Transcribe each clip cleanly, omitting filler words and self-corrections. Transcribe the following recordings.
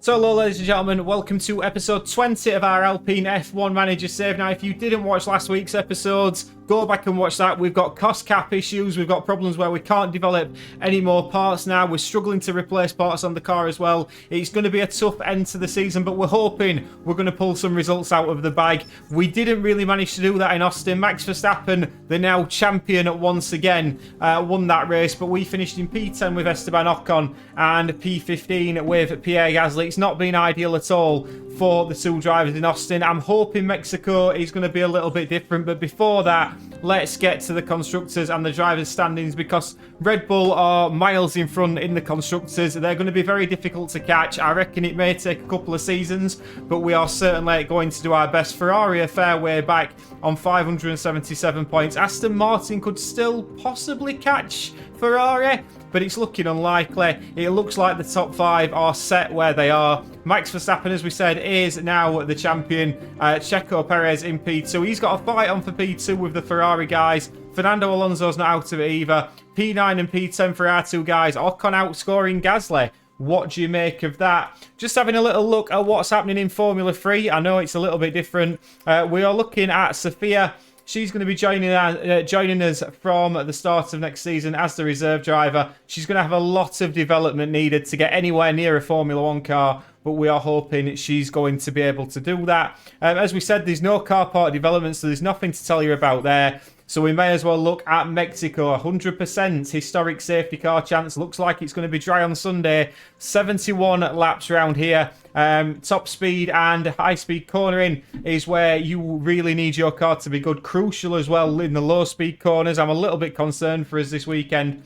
So hello ladies and gentlemen, welcome to episode 20 of our ALPINE F1 Manager save. Now if you didn't watch last week's episodes, go back and watch that. We've got cost cap issues, we've got problems where we can't develop any more parts now. We're struggling to replace parts on the car as well. It's going to be a tough end to the season, but we're hoping we're going to pull some results out of the bag. We didn't really manage to do that in Austin. Max Verstappen, the now champion once again, won that race, but we finished in P10 with Esteban Ocon and P15 with Pierre Gasly. It's not been ideal at all for the two drivers in Austin. I'm hoping Mexico is going to be a little bit different, but before that, let's get to the constructors and the drivers' standings, because Red Bull are miles in front in the constructors. They're going to be very difficult to catch. I reckon it may take a couple of seasons, but we are certainly going to do our best. Ferrari a fair way back on 577 points. Aston Martin could still possibly catch Ferrari, but it's looking unlikely. It looks like the top five are set where they are. Max Verstappen, as we said, is now the champion. Checo Perez in P2. He's got a fight on for P2 with the Ferrari guys. Fernando Alonso's not out of it either. P9 and P10 for our two guys. Ocon outscoring Gasly. What do you make of that? Just having a little look at what's happening in Formula 3. I know it's a little bit different. We are looking at Sophia. She's going to be joining us from the start of next season as the reserve driver. She's going to have a lot of development needed to get anywhere near a Formula 1 car, but we are hoping she's going to be able to do that. As we said, there's no car part development, so there's nothing to tell you about there. So we may as well look at Mexico. 100% historic safety car chance. Looks like it's going to be dry on Sunday. 71 laps around here. Top speed and high speed cornering is where you really need your car to be good. Crucial as well in the low speed corners. I'm a little bit concerned for us this weekend.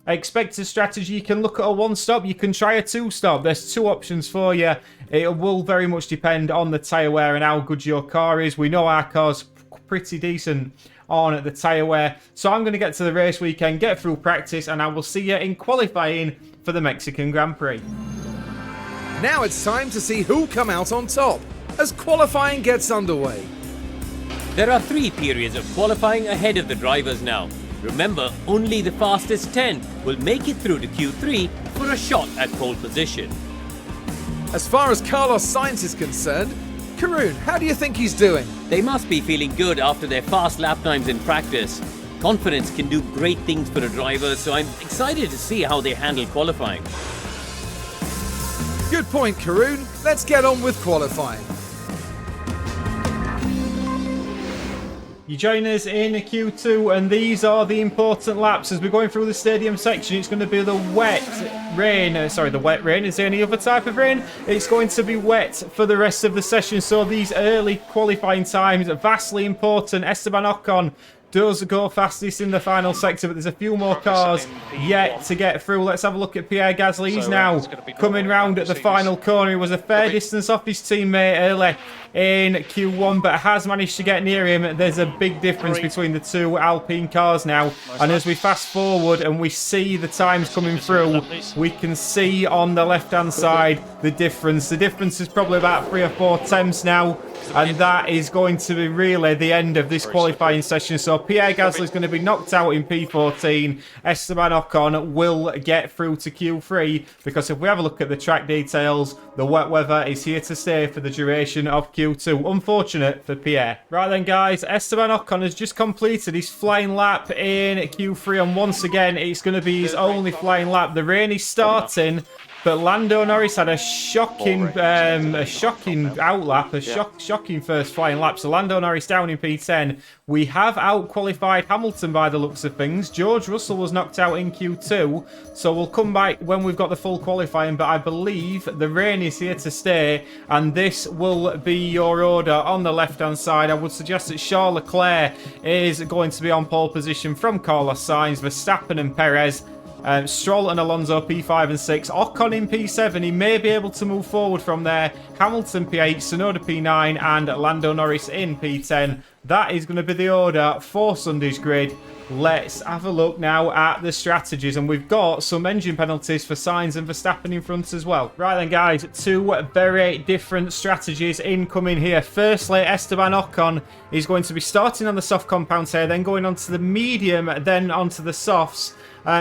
Expected strategy, you can look at a one-stop, you can try a two-stop. There's two options for you. It will very much depend on the tyre wear and how good your car is. We know our car's pretty decent on the tyre wear. So I'm going to get to the race weekend, get through practice, and I will see you in qualifying for the Mexican Grand Prix. Now it's time to see who'll come out on top as qualifying gets underway. There are 3 periods of qualifying ahead of the drivers now. Remember, only the fastest 10 will make it through to Q3 for a shot at pole position. As far as Carlos Sainz is concerned, Karun, how do you think he's doing? They must be feeling good after their fast lap times in practice. Confidence can do great things for a driver, so I'm excited to see how they handle qualifying. Good point, Karun. Let's get on with qualifying. You join us in Q2, and these are the important laps as we're going through the stadium section. It's going to be the wet rain. The wet rain. Is there any other type of rain? It's going to be wet for the rest of the session. So these early qualifying times are vastly important. Esteban Ocon does go fastest in the final sector, but there's a few more cars yet to get through. Let's have a look at Pierre Gasly. He's now coming round at the final corner. He was a fair distance off his teammate early in Q1, but has managed to get near him. There's a big difference between the two Alpine cars now, and as we fast forward and we see the times coming through, we can see on the left hand side the difference. The difference is probably about 3 or 4 tenths now, and that is going to be really the end of this qualifying session. So Pierre Gasly is going to be knocked out in P14. Esteban Ocon will get through to Q3, because if we have a look at the track details, the wet weather is here to stay for the duration of Q2. Unfortunate for Pierre. Right then guys, Esteban Ocon has just completed his flying lap in Q3, and once again it's going to be his only flying lap. The rain is starting, but Lando Norris had a shocking outlap, shocking first flying lap. So Lando Norris down in P10. We have out-qualified Hamilton by the looks of things. George Russell was knocked out in Q2, so we'll come back when we've got the full qualifying, but I believe the rain is here to stay, and this will be your order on the left-hand side. I would suggest that Charles Leclerc is going to be on pole position from Carlos Sainz, Verstappen and Perez. Stroll and Alonso P5 and 6. Ocon in P7. He may be able to move forward from there. Hamilton P8, Tsunoda P9 and Lando Norris in P10. That is going to be the order for Sunday's grid. let's have a look now at the strategies. And we've got some engine penalties for Sainz and Verstappen in front as well. Right then, guys, two very different strategies incoming here. Firstly, Esteban Ocon is going to be starting on the soft compound tyre, then going onto the medium, then onto the softs.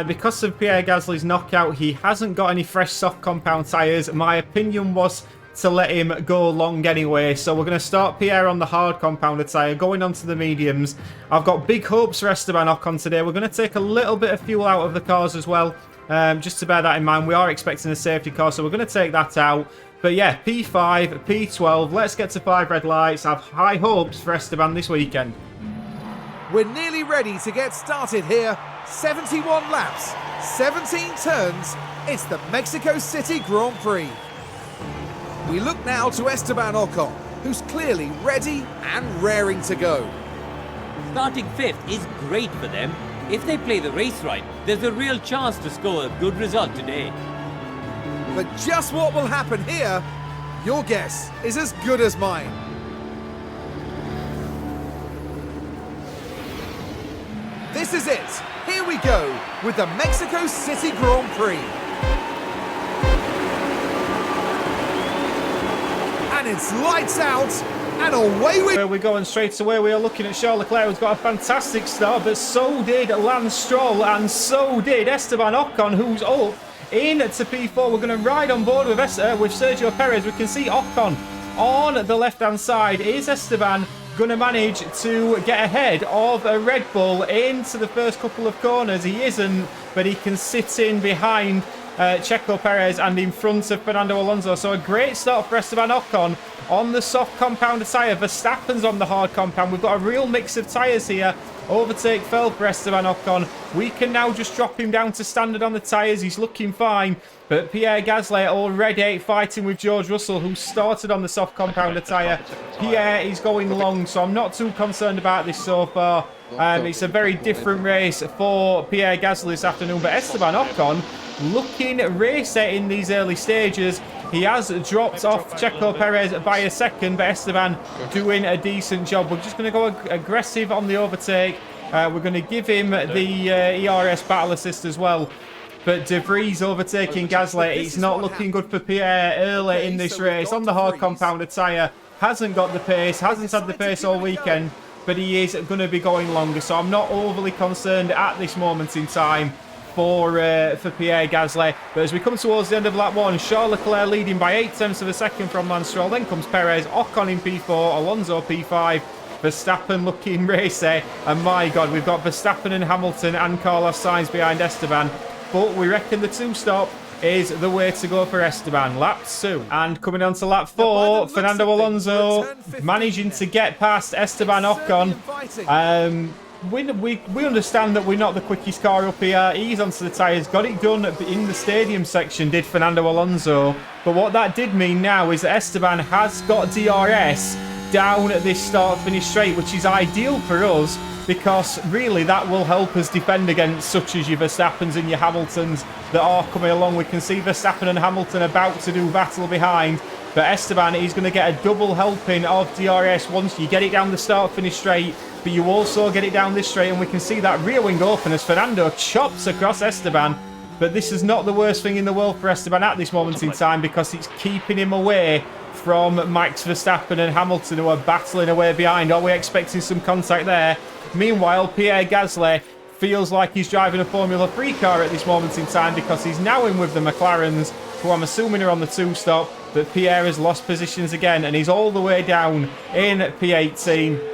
Because of Pierre Gasly's knockout, he hasn't got any fresh soft compound tyres. My opinion was to let him go long anyway. So we're going to start Pierre on the hard compounder tyre, going onto the mediums. I've got big hopes for Esteban Ocon today. We're going to take a little bit of fuel out of the cars as well, just to bear that in mind. We are expecting a safety car, so we're going to take that out. But yeah, P5, P12, let's get to 5 red lights. I have high hopes for Esteban this weekend. We're nearly ready to get started here. 71 laps, 17 turns. It's the Mexico City Grand Prix. We look now to Esteban Ocon, who's clearly ready and raring to go. Starting 5th is great for them. If they play the race right, there's a real chance to score a good result today. But just what will happen here, your guess is as good as mine. This is it. Here we go with the Mexico City Grand Prix. And it's lights out and away we Where we're going straight away, we are looking at Charles Leclerc, who's got a fantastic start, but so did Lance Stroll, and so did Esteban Ocon, who's up into P4. We're going to ride on board with Sergio Perez. We can see Ocon on the left-hand side. Is Esteban going to manage to get ahead of a Red Bull into the first couple of corners? He isn't, but he can sit in behind Checo Perez and in front of Fernando Alonso. So a great start for Esteban Ocon on the soft compound tyre. Verstappen's on the hard compound. We've got a real mix of tyres here. Overtake fell for Esteban Ocon. We can now just drop him down to standard on the tyres. He's looking fine. But Pierre Gasly already fighting with George Russell, who started on the soft compounder tyre. Pierre is going long, so I'm not too concerned about this so far. It's a very different race for Pierre Gasly this afternoon. But Esteban Ocon looking racer in these early stages. He has dropped off Checo Perez by a second, but Esteban doing a decent job. We're just going to go aggressive on the overtake. We're going to give him the ERS battle assist as well. But De Vries overtaking Gasly. It's not looking good for Pierre early in this race. On the hard compounder tyre, hasn't got the pace, hasn't had the pace all weekend, but he is going to be going longer. So I'm not overly concerned at this moment in time for Pierre Gasly. But as we come towards the end of lap 1, Charles Leclerc leading by 0.8 of a second from Lance Stroll. Then comes Perez, Ocon in P4, Alonso P5, Verstappen looking racy. And my God, we've got Verstappen and Hamilton and Carlos Sainz behind Esteban. But we reckon the 2-stop is the way to go for Esteban. Lap 2. And coming on to lap 4, Fernando Alonso managing to get past Esteban Ocon. We understand that we're not the quickest car up here. He's onto the tyres. Got it done in the stadium section, did Fernando Alonso. But what that did mean now is that Esteban has got DRS down at this start-finish straight, which is ideal for us, because really that will help us defend against such as your Verstappens and your Hamiltons that are coming along. We can see Verstappen and Hamilton about to do battle behind, but Esteban is going to get a double helping of DRS once you get it down the start-finish straight, but you also get it down this straight, and we can see that rear wing open as Fernando chops across Esteban. But this is not the worst thing in the world for Esteban at this moment in time, because it's keeping him away from Max Verstappen and Hamilton, who are battling away behind. Are we expecting some contact there? Meanwhile, Pierre Gasly feels like he's driving a Formula 3 car at this moment in time, because he's now in with the McLarens, who I'm assuming are on the 2-stop. But Pierre has lost positions again, and he's all the way down in P18.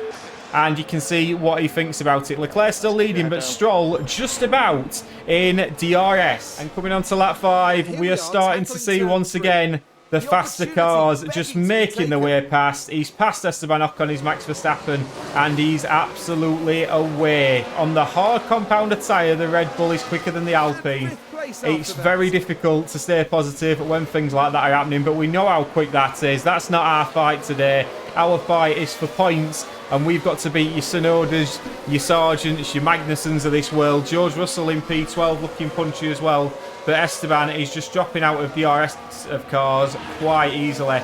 And you can see what he thinks about it. Leclerc still leading, but Stroll just about in DRS. And coming on to lap 5, we are starting to see once again the faster cars just making their way past. He's passed Esteban Ocon, he's Max Verstappen, and he's absolutely away. On the hard compounder tyre, the Red Bull is quicker than the Alpine. It's very difficult to stay positive when things like that are happening, but we know how quick that is. That's not our fight today. Our fight is for points, and we've got to beat your Sonodas, your Sargents, your Magnusons of this world. George Russell in P12 looking punchy as well. But Esteban is just dropping out of DRS of cars quite easily,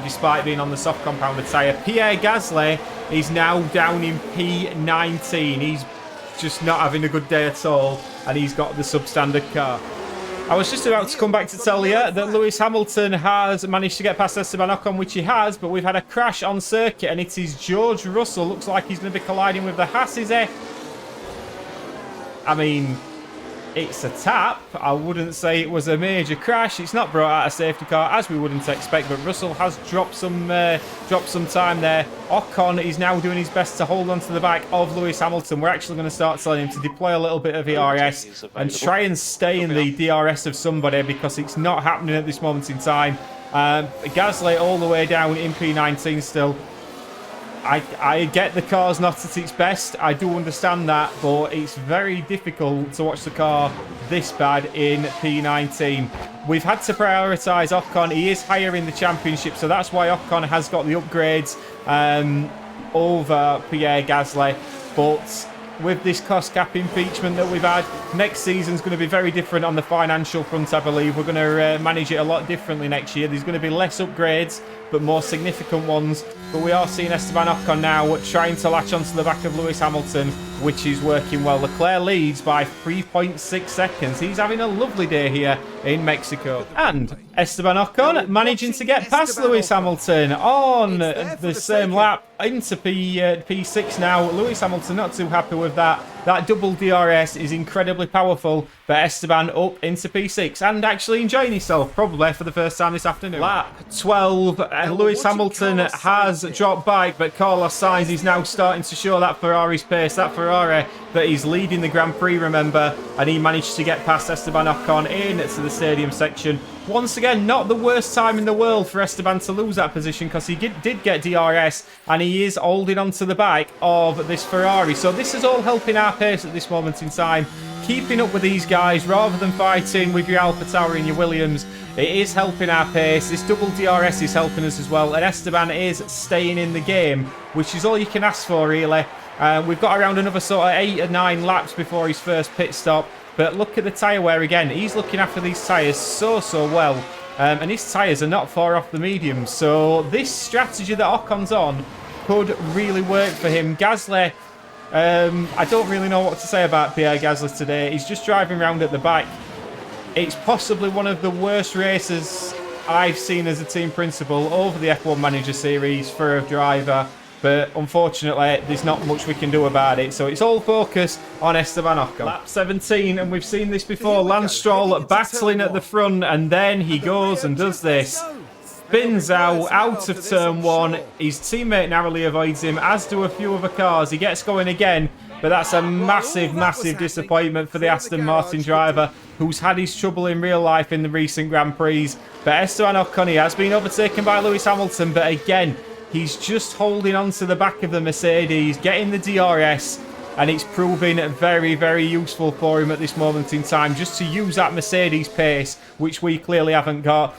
despite being on the soft compounded tyre. Pierre Gasly is now down in P19. He's just not having a good day at all, and he's got the substandard car. I was just about to come back to tell you that Lewis Hamilton has managed to get past Esteban Ocon, which he has, but we've had a crash on circuit, and it is George Russell. Looks like he's going to be colliding with the Haas, is he? I mean, it's a tap. I wouldn't say it was a major crash. It's not brought out a safety car, as we wouldn't expect, but Russell has dropped some time there. Ocon is now doing his best to hold on to the back of Lewis Hamilton. We're actually going to start telling him to deploy a little bit of ERS and try and stay in the DRS of somebody, because it's not happening at this moment in time. Gasly all the way down in P19 still. I get the car's not at its best. I do understand that, but it's very difficult to watch the car this bad in P19. We've had to prioritise Ocon. He is higher in the championship, so that's why Ocon has got the upgrades over Pierre Gasly. But with this cost cap impeachment that we've had, next season's going to be very different on the financial front, I believe. We're going to manage it a lot differently next year. There's going to be less upgrades, but more significant ones. But we are seeing Esteban Ocon now trying to latch onto the back of Lewis Hamilton, which is working well. Leclerc leads by 3.6 seconds. He's having a lovely day here in Mexico. And Esteban Ocon managing to get past Lewis Hamilton on the same lap into P6 now. Lewis Hamilton not too happy with that. That double DRS is incredibly powerful, but Esteban up into P6 and actually enjoying himself, probably for the first time this afternoon. Lap 12, Lewis Hamilton has dropped back, but Carlos Sainz is now starting to show that Ferrari's pace. That Ferrari that he's leading the Grand Prix, remember, and he managed to get past Esteban Ocon into the stadium section. Once again, not the worst time in the world for Esteban to lose that position, because he did get DRS, and he is holding on to the back of this Ferrari. So this is all helping our pace at this moment in time. Keeping up with these guys rather than fighting with your AlphaTauri and your Williams. It is helping our pace. This double DRS is helping us as well, and Esteban is staying in the game, which is all you can ask for, really. We've got around another sort of 8 or 9 laps before his first pit stop. But look at the tyre wear again. He's looking after these tyres so well. And his tyres are not far off the mediums. So this strategy that Ocon's on could really work for him. Gasly, I don't really know what to say about Pierre Gasly today. He's just driving around at the back. It's possibly one of the worst races I've seen as a team principal over the F1 Manager series for a driver. But unfortunately, there's not much we can do about it. So it's all focused on Esteban Ocon. Lap 17, and we've seen this before. Lance Stroll battling at the front, and then he goes and does this. Spins out of turn 1. His teammate narrowly avoids him, as do a few other cars. He gets going again, but that's a massive disappointment for the Aston Martin driver, who's had his trouble in real life in the recent Grand Prix. But Esteban Ocon, he has been overtaken by Lewis Hamilton, but again, he's just holding on to the back of the Mercedes, getting the DRS, and it's proving very useful for him at this moment in time, just to use that Mercedes pace, which we clearly haven't got.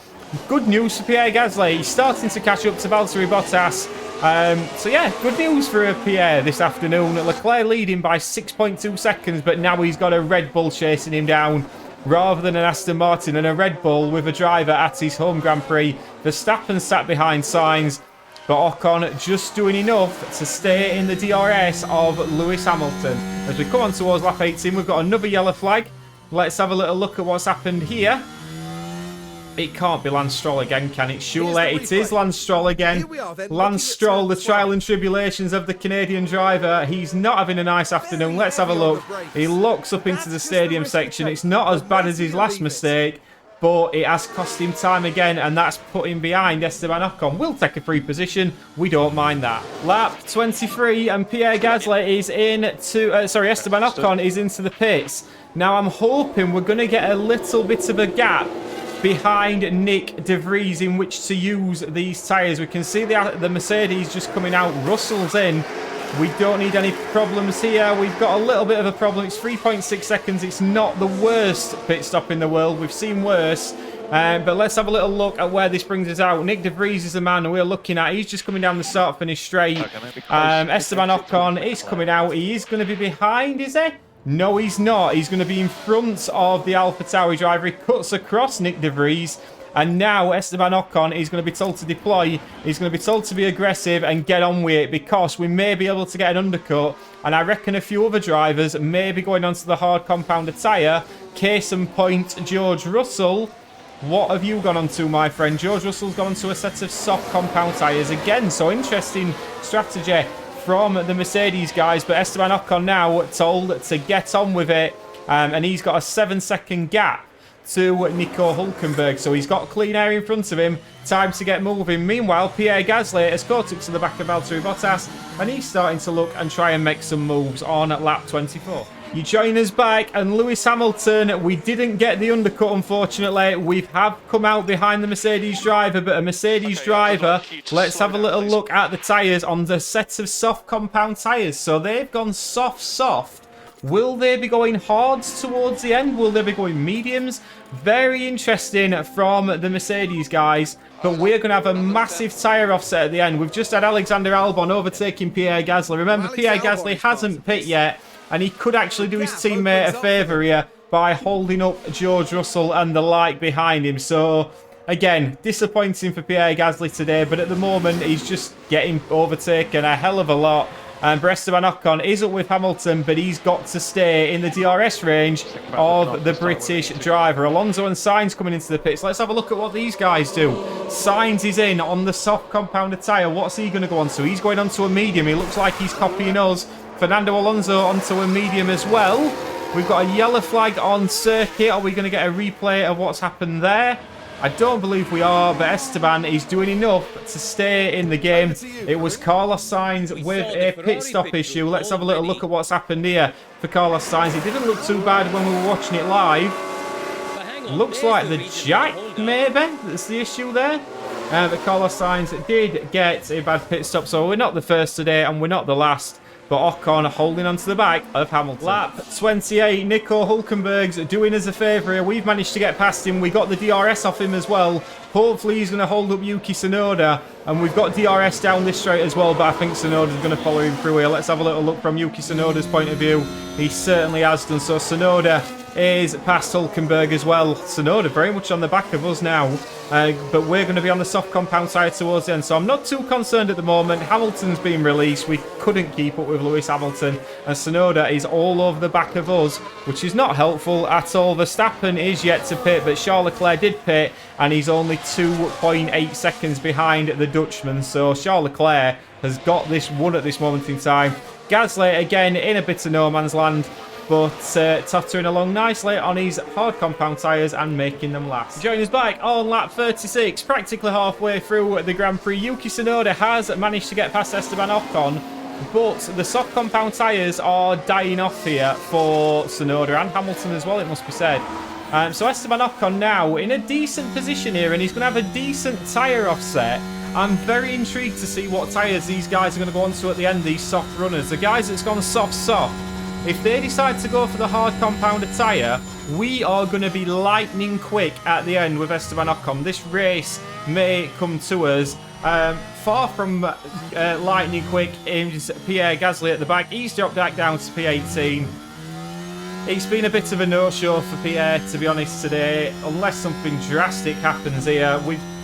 Good news for Pierre Gasly. He's starting to catch up to Valtteri Bottas. So yeah, good news for Pierre this afternoon. Leclerc leading by 6.2 seconds, but now he's got a Red Bull chasing him down, rather than an Aston Martin, and a Red Bull with a driver at his home Grand Prix. Verstappen sat behind Sainz, but Ocon just doing enough to stay in the DRS of Lewis Hamilton. As we come on towards lap 18, we've got another yellow flag. Let's have a little look at what's happened here. It can't be Lance Stroll again, can it? Surely it is Lance Stroll again. Lance Stroll, the trial and tribulations of the Canadian driver. He's not having a nice afternoon. Let's have a look. He looks up into the stadium section. It's not as bad as his last mistake, but it has cost him time again, and that's put him behind Esteban Ocon. We'll take a free position. We don't mind that. Lap 23, and Pierre Gasly is Esteban Ocon is into the pits. Now, I'm hoping we're going to get a little bit of a gap behind Nick De Vries in which to use these tyres. We can see the Mercedes just coming out. Russell's in. We don't need any problems here. We've got a little bit of a problem. It's 3.6 seconds. It's not the worst pit stop in the world. We've seen worse. But let's have a little look at where this brings us out. Nick De Vries is the man we're looking at. He's just coming down the start-finish straight. Esteban Ocon is coming out. He is going to be behind, is he? No, he's not. He's going to be in front of the AlphaTauri driver. He cuts across Nick De Vries. And now Esteban Ocon is going to be told to deploy. He's going to be told to be aggressive and get on with it, because we may be able to get an undercut. And I reckon a few other drivers may be going onto the hard compounder tyre. Case in point, George Russell. What have you gone on to, my friend? George Russell's gone onto a set of soft compound tyres again. So interesting strategy from the Mercedes guys. But Esteban Ocon now told to get on with it. And he's got a 7-second gap to Nico Hülkenberg. So he's got clean air in front of him. Time to get moving. Meanwhile, Pierre Gasly has caught up to the back of Valtteri Bottas. And he's starting to look and try and make some moves on lap 24. You join us back, and Lewis Hamilton, we didn't get the undercut, unfortunately. We have come out behind the Mercedes driver, but a Mercedes driver, let's have a little look at the tyres on the set of soft compound tyres. So they've gone soft. Will they be going hards towards the end? Will they be going mediums? Very interesting from the Mercedes guys. But we're going to have a massive tyre offset at the end. We've just had Alexander Albon overtaking Pierre Gasly. Remember, Pierre Gasly hasn't pit yet. And he could actually do his teammate a favour here by holding up George Russell and the like behind him. So, again, disappointing for Pierre Gasly today. But at the moment, he's just getting overtaken a hell of a lot. And Esteban Ocon is up with Hamilton, but he's got to stay in the DRS range of the British driver. Alonso and Sainz coming into the pits. Let's have a look at what these guys do. Sainz is in on the soft compounder tyre. What's he going to go on to? He's going on to a medium. He looks like he's copying us. Fernando Alonso onto a medium as well. We've got a yellow flag on circuit. Are we going to get a replay of what's happened there? I don't believe we are, but Esteban is doing enough to stay in the game. It was Carlos Sainz with a pit stop issue. Let's have a little look at what's happened here for Carlos Sainz. It didn't look too bad when we were watching it live. Looks like the jack, maybe, that's the issue there. But Carlos Sainz did get a bad pit stop, so we're not the first today and we're not the last. But Ocon holding onto the back of Hamilton. Lap 28, Nico Hülkenberg's doing us a favour here. We've managed to get past him. We got the DRS off him as well. Hopefully he's going to hold up Yuki Tsunoda. And we've got DRS down this straight as well, but I think Tsunoda's going to follow him through here. Let's have a little look from Yuki Tsunoda's point of view. He certainly has done. So Tsunoda is past Hülkenberg as well. Tsunoda very much on the back of us now. But we're going to be on the soft compound side towards the end. So I'm not too concerned at the moment. Hamilton's been released. We couldn't keep up with Lewis Hamilton. And Tsunoda is all over the back of us, which is not helpful at all. Verstappen is yet to pit, but Charles Leclerc did pit. And he's only 2.8 seconds behind the Dutchman. So Charles Leclerc has got this one at this moment in time. Gasly, again, in a bit of no man's land. But tottering along nicely on his hard compound tyres and making them last. Join us back on lap 36, practically halfway through the Grand Prix. Yuki Tsunoda has managed to get past Esteban Ocon, but the soft compound tyres are dying off here for Tsunoda and Hamilton as well, it must be said. So Esteban Ocon now in a decent position here, and he's going to have a decent tyre offset. I'm very intrigued to see what tyres these guys are going to go on to at the end, these soft runners. The guys that's gone soft, if they decide to go for the hard compounder tyre, we are going to be lightning quick at the end with Esteban Ocon. This race may come to us. Far from lightning quick is Pierre Gasly at the back. He's dropped back down to P18. It's been a bit of a no-show for Pierre, to be honest, today. Unless something drastic happens here,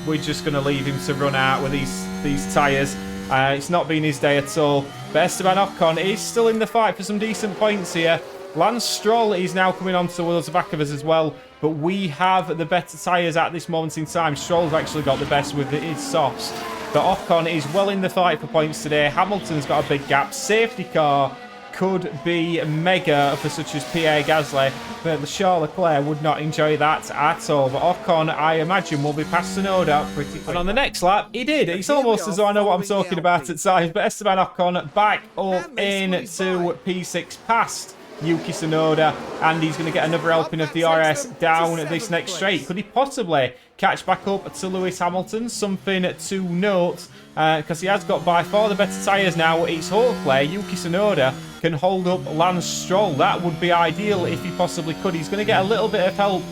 we're just going to leave him to run out with these tyres. It's not been his day at all. But Esteban Ocon is still in the fight for some decent points here. Lance Stroll is now coming on towards the back of us as well. But we have the better tyres at this moment in time. Stroll's actually got the best with his softs. But Ocon is well in the fight for points today. Hamilton's got a big gap. Safety car could be mega for such as Pierre Gasly, but Charles Leclerc would not enjoy that at all. But Ocon, I imagine, will be past Tsunoda pretty quick. And on the next lap, he did. It's almost as though I know what I'm talking about at times, but Esteban Ocon back up into P6 past Yuki Tsunoda, and he's going to get another helping of DRS down this next straight. Could he possibly catch back up to Lewis Hamilton? Something to note, because he has got by far the better tyres now. It's hopefully Yuki Tsunoda can hold up Lance Stroll. That would be ideal if he possibly could. He's going to get a little bit of help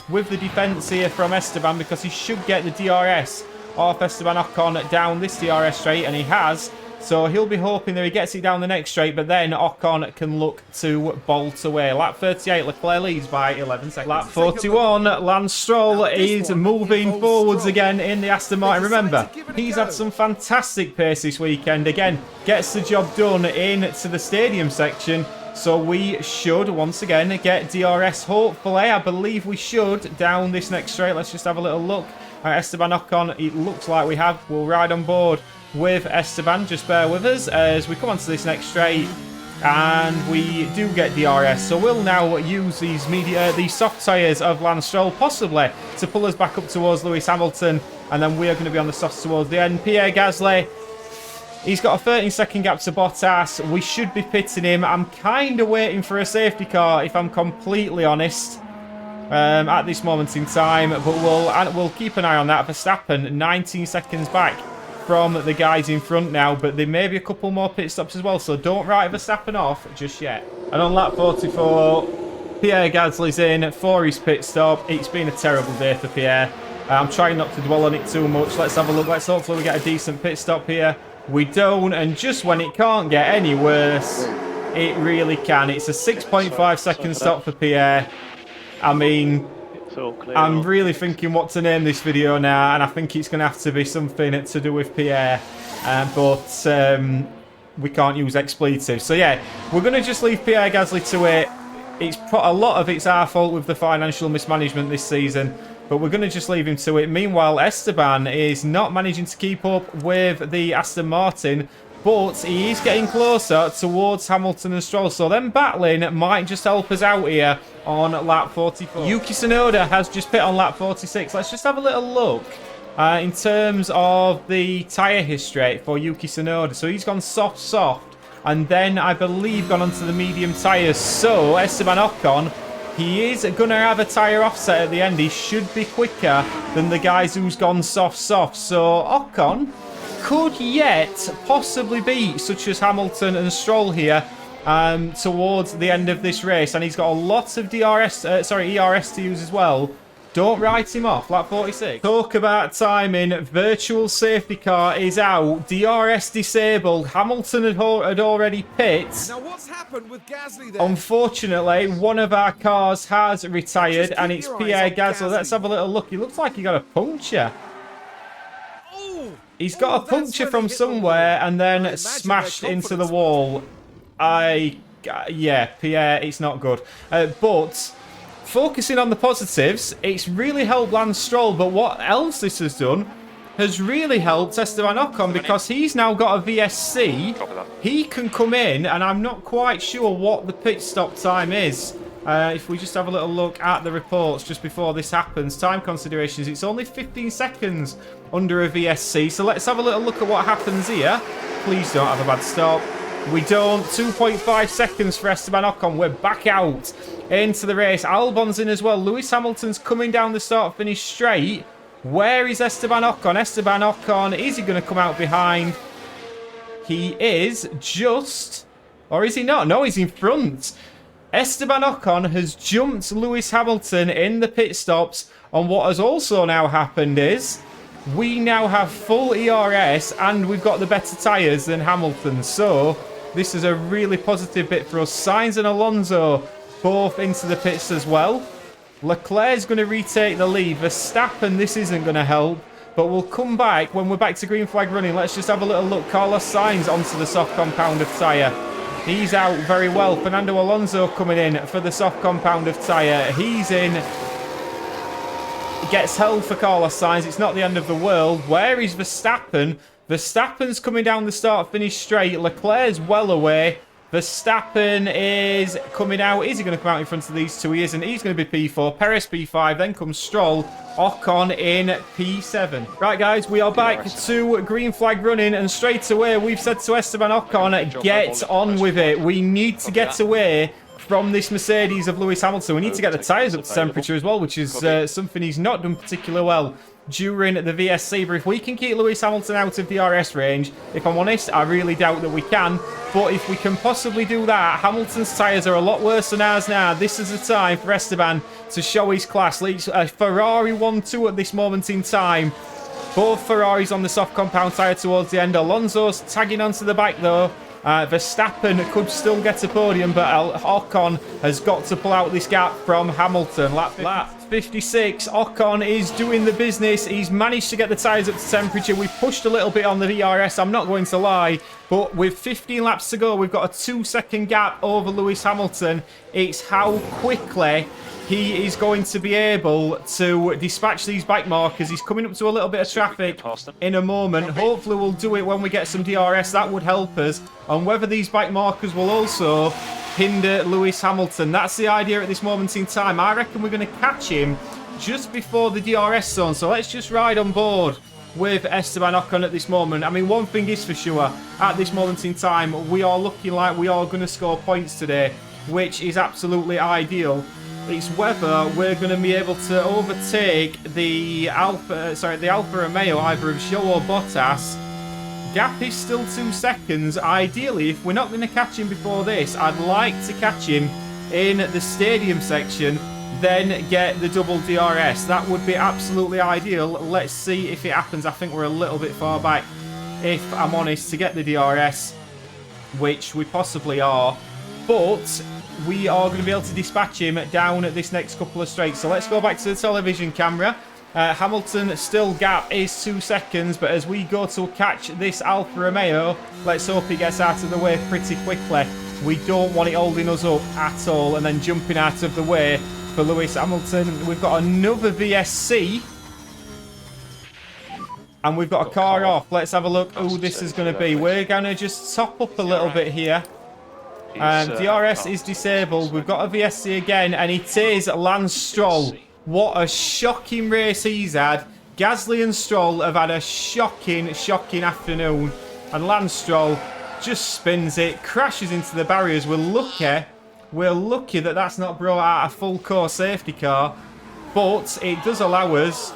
with the defence here from Esteban, because he should get the DRS off Esteban Ocon down this DRS straight, and he has. So he'll be hoping that he gets it down the next straight, but then Ocon can look to bolt away. Lap 38, Leclerc leads by 11 seconds. Lap 41, Lance Stroll is moving forwards again in the Aston Martin. Remember, he's had some fantastic pace this weekend. Again, gets the job done into the stadium section. So we should, once again, get DRS, hopefully. I believe we should, down this next straight. Let's just have a little look. Esteban Ocon, it looks like we have. We'll ride on board with Esteban. Just bear with us as we come onto this next straight. And we do get DRS. So we'll now use these soft tyres of Lance Stroll, possibly, to pull us back up towards Lewis Hamilton. And then we are going to be on the softs towards the end. Pierre Gasly, he's got a 13-second gap to Bottas. We should be pitting him. I'm kind of waiting for a safety car, if I'm completely honest, at this moment in time. But we'll keep an eye on that. Verstappen, 19 seconds back from the guys in front now. But there may be a couple more pit stops as well. So don't write Verstappen off just yet. And on lap 44, Pierre Gasly's in for his pit stop. It's been a terrible day for Pierre. I'm trying not to dwell on it too much. Let's have a look. Let's hopefully we get a decent pit stop here. We don't, and just when it can't get any worse, it really can. It's a 6.5 second stop for Pierre. I mean, I'm really thinking what to name this video now, and I think it's going to have to be something to do with Pierre, but we can't use expletives. So yeah, we're going to just leave Pierre Gasly to it. A lot of it's our fault with the financial mismanagement this season, but we're going to just leave him to it. Meanwhile, Esteban is not managing to keep up with the Aston Martin, but he is getting closer towards Hamilton and Stroll. So them battling might just help us out here on lap 44. Yuki Tsunoda has just pit on lap 46. Let's just have a little look in terms of the tyre history for Yuki Tsunoda. So he's gone soft, and then I believe gone onto the medium tyres. So Esteban Ocon, he is going to have a tyre offset at the end. He should be quicker than the guys who's gone soft. So Ocon could yet possibly beat such as Hamilton and Stroll here towards the end of this race. And he's got a lot of ERS to use as well. Don't write him off. Lap 46. Talk about timing. Virtual safety car is out. DRS disabled. Hamilton had already pit. Now what's happened with Gasly there? Unfortunately, one of our cars has retired, and it's Pierre Gasly. Let's have a little look. He looks like he got a puncture. He's got a puncture from somewhere and then smashed into the wall. Yeah, Pierre, it's not good. But focusing on the positives, it's really helped Lance Stroll, but what else this has done has really helped Esteban Ocon, because he's now got a VSC. He can come in, and I'm not quite sure what the pit stop time is. If we just have a little look at the reports just before this happens, time considerations, it's only 15 seconds under a VSC. So let's have a little look at what happens here. Please don't have a bad stop. We don't. 2.5 seconds for Esteban Ocon. We're back out into the race. Albon's in as well. Lewis Hamilton's coming down the start-finish straight. Where is Esteban Ocon? Esteban Ocon, is he going to come out behind? He is just... Or is he not? No, he's in front. Esteban Ocon has jumped Lewis Hamilton in the pit stops. And what has also now happened is we now have full ERS and we've got the better tyres than Hamilton. So this is a really positive bit for us. Sainz and Alonso both into the pits as well. Leclerc's going to retake the lead. Verstappen, this isn't going to help. But we'll come back when we're back to green flag running. Let's just have a little look. Carlos Sainz onto the soft compound of tyre. He's out very well. Fernando Alonso coming in for the soft compound of tyre. He's in. Gets held for Carlos Sainz. It's not the end of the world. Where is Verstappen? Verstappen's coming down the start-finish straight. Leclerc's well away. Verstappen is coming out. Is he going to come out in front of these two? He isn't. He's going to be P4. Perez P5. Then comes Stroll. Ocon in P7. Right, guys, we are back to green flag running, and straight away we've said to Esteban Ocon, get on with it. We need to get away from this Mercedes of Lewis Hamilton. We need to get the tyres up to temperature as well, which is something he's not done particularly well during the VSC. But if we can keep Lewis Hamilton out of DRS range, if I'm honest, I really doubt that we can. But if we can possibly do that, Hamilton's tyres are a lot worse than ours now. This is the time for Esteban to show his class. Ferarri 1-2 at this moment in time. Both Ferraris on the soft compound tyre towards the end. Alonso's tagging onto the back though. Verstappen could still get a podium, but Ocon has got to pull out this gap from Hamilton. Lap 56, Ocon is doing the business. He's managed to get the tyres up to temperature. We've pushed a little bit on the DRS, I'm not going to lie, but with 15 laps to go, we've got a 2-second gap over Lewis Hamilton. It's how quickly he is going to be able to dispatch these bike markers. He's coming up to a little bit of traffic in a moment. Hopefully we'll do it when we get some DRS. That would help us. And whether these bike markers will also hinder Lewis Hamilton. That's the idea at this moment in time. I reckon we're going to catch him just before the DRS zone. So let's just ride on board with Esteban Ocon at this moment. I mean, one thing is for sure, at this moment in time, we are looking like we are going to score points today, which is absolutely ideal. It's whether we're going to be able to overtake the Alfa Romeo, either of Zhou or Bottas. Gap is still 2 seconds. Ideally, if we're not going to catch him before this, I'd like to catch him in the stadium section, then get the double DRS. That would be absolutely ideal. Let's see if it happens. I think we're a little bit far back, if I'm honest, to get the DRS, which we possibly are. But we are going to be able to dispatch him down at this next couple of straights. So let's go back to the television camera. Hamilton still gap is 2 seconds, but as we go to catch this Alfa Romeo, let's hope he gets out of the way pretty quickly. We don't want it holding us up at all and then jumping out of the way for Lewis Hamilton. We've got another VSC. And we've got a car off. Let's have a look who this is going to be. We're going to just top up a little bit here. DRS is disabled. We've got a VSC again, and it is Lance Stroll. What a shocking race he's had. Gasly and Stroll have had a shocking afternoon. And Lance Stroll just spins it, crashes into the barriers. We're lucky that that's not brought out a full course safety car. But it does allow us...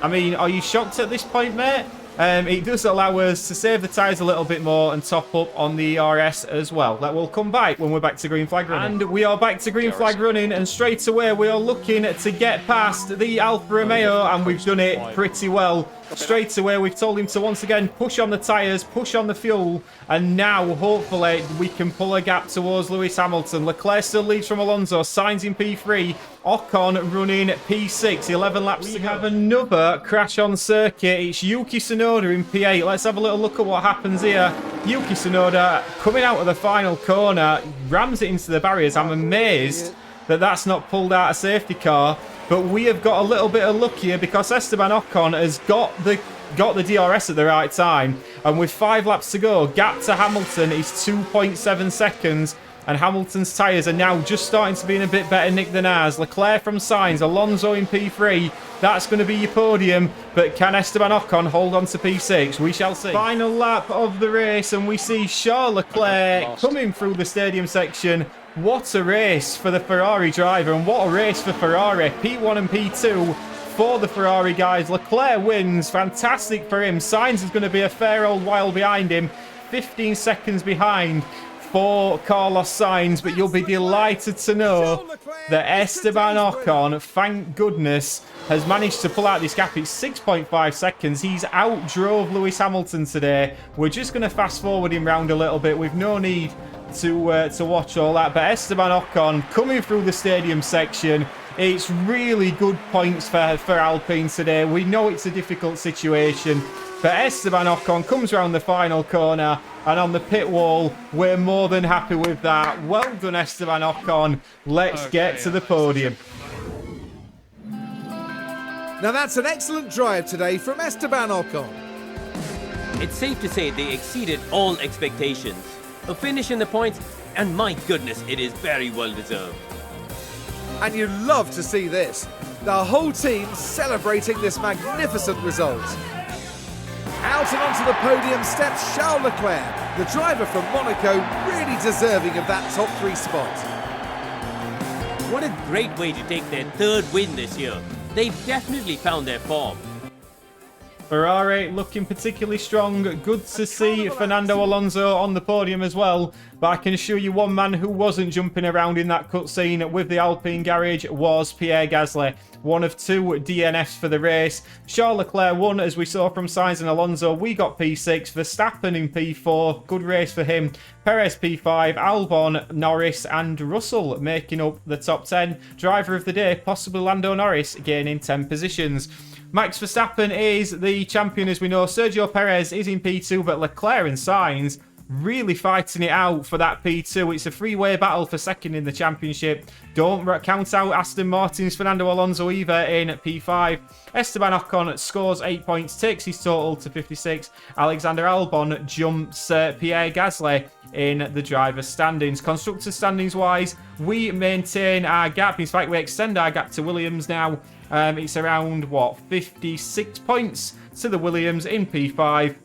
I mean, are you shocked at this point, mate? It does allow us to save the tyres a little bit more and top up on the ERS as well. That will come back when we're back to green flag running. And we are back to green flag running, and straight away we are looking to get past the Alfa Romeo, and we've done it pretty well. Straight away we've told him to once again push on the tyres, push on the fuel, and now hopefully we can pull a gap towards Lewis Hamilton. Leclerc still leads from Alonso, Sainz in P3, Ocon running P6, 11 laps to go. We have another crash on circuit. It's Yuki Tsunoda in P8. Let's have a little look at what happens here. Yuki Tsunoda coming out of the final corner, rams it into the barriers. I'm amazed that that's not pulled out a safety car. But we have got a little bit of luck here because Esteban Ocon has got the DRS at the right time. And with 5 laps to go, gap to Hamilton is 2.7 seconds. And Hamilton's tyres are now just starting to be in a bit better nick than ours. Leclerc from Sainz, Alonso in P3. That's going to be your podium. But can Esteban Ocon hold on to P6? We shall see. Final lap of the race, and we see Charles Leclerc coming through the stadium section. What a race for the Ferrari driver, and what a race for Ferrari. P1 and P2 for the Ferrari guys. Leclerc wins. Fantastic for him. Sainz is going to be a fair old while behind him. 15 seconds behind for Carlos Sainz, but you'll be delighted to know that Esteban Ocon, thank goodness, has managed to pull out this gap. It's 6.5 seconds. He's outdrove Lewis Hamilton today. We're just going to fast forward him round a little bit. We've no need to watch all that, but Esteban Ocon coming through the stadium section. It's really good points for Alpine today. We know it's a difficult situation, but Esteban Ocon comes around the final corner, and on the pit wall, we're more than happy with that. Well done, Esteban Ocon. Let's get to the podium. Now that's an excellent drive today from Esteban Ocon. It's safe to say they exceeded all expectations. A finish in the points, and my goodness, it is very well deserved. And you love to see this. The whole team celebrating this magnificent result. Out and onto the podium steps Charles Leclerc, the driver from Monaco, really deserving of that top 3 spot. What a great way to take their 3rd win this year. They've definitely found their form. Ferrari looking particularly strong. Good to see Fernando Alonso on the podium as well. But I can assure you one man who wasn't jumping around in that cutscene with the Alpine garage was Pierre Gasly. One of 2 DNFs for the race. Charles Leclerc won, as we saw from Sainz and Alonso. We got P6. Verstappen in P4. Good race for him. Perez P5. Albon, Norris and Russell making up the top 10. Driver of the day, possibly Lando Norris, gaining 10 positions. Max Verstappen is the champion, as we know. Sergio Perez is in P2, but Leclerc and Sainz really fighting it out for that P2. It's a three-way battle for second in the championship. Don't count out Aston Martin's Fernando Alonso either in P5. Esteban Ocon scores 8 points, takes his total to 56. Alexander Albon jumps Pierre Gasly in the driver's standings. Constructor standings wise, we maintain our gap. In fact, we extend our gap to Williams now. It's around, 56 points to the Williams in P5.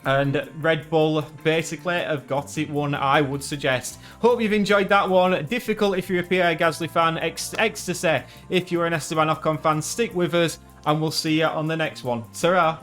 And Red Bull basically have got it won, I would suggest. Hope you've enjoyed that one. Difficult if you're a Pierre Gasly fan. Ecstasy if you're an Esteban Ocon fan. Stick with us, and we'll see you on the next one. Ta-ra!